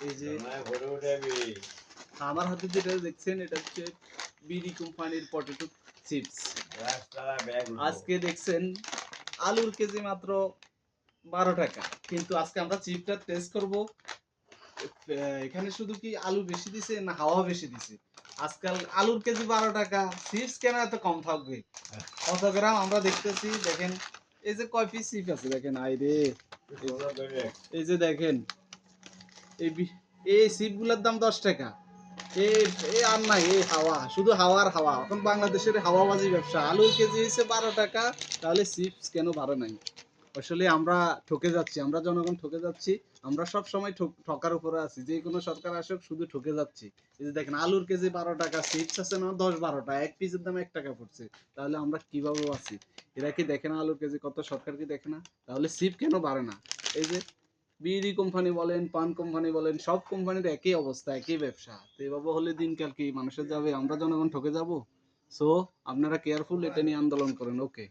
এই যে আমার হাতে যেটা দেখছেন এটা হচ্ছে বিডি কোম্পানির পটেটো চিপস। আজকে দেখছেন আলুর কেজি মাত্র 12 টাকা, কিন্তু আজকে আমরা চিপটা টেস্ট করব। এখানে শুধু কি আলু বেশি দিছে না হাওয়া বেশি দিছে? আজকাল আলুর কেজি 12 টাকা, চিপস কেন এত কম থাকবে? কত গ্রাম আমরা দেখতেছি, দেখেন এই যে কয় পিস চিপস আছে দেখেন। আইরে এই যে দেখেন এই চিপগুলোর দাম 10 টাকা। এই আর নাই, এই হাওয়া, শুধু হাওয়ার হাওয়া। এখন বাংলাদেশের হাওয়াবাজি ব্যবসা। আলুর কেজি হচ্ছে 12 টাকা, তাহলে চিপস কেন বাড়ে নাই? আসলে আমরা ঠকে যাচ্ছি, আমরা জনগণ ঠকে যাচ্ছি। আমরা সব সময় ঠকার উপরে আছি, যে কোনো সরকার আসুক শুধু ঠকে যাচ্ছি। এই যে দেখেন আলুর কেজি 12 টাকা, চিপস আছে না 10-12টা, এক পিসের দাম 1 টাকা পড়ছে। তাহলে আমরা কিভাবে আছি? এরা কি দেখে না আলুর কেজি কত? সরকার কি দেখে না? তাহলে চিপ কেন বাড়ে না? এই যে বিড়ি কোম্পানি বলেন, পান কোম্পানি বলেন, সব কোম্পানির একই অবস্থা, একই ব্যবসা। তো এভাবে হলে দিনকাল কি মানুষের যাবে? আমরা জনগণ ঠকে যাব। সো আপনারা কেয়ারফুল, এটা নিয়ে আন্দোলন করেন। ওকে।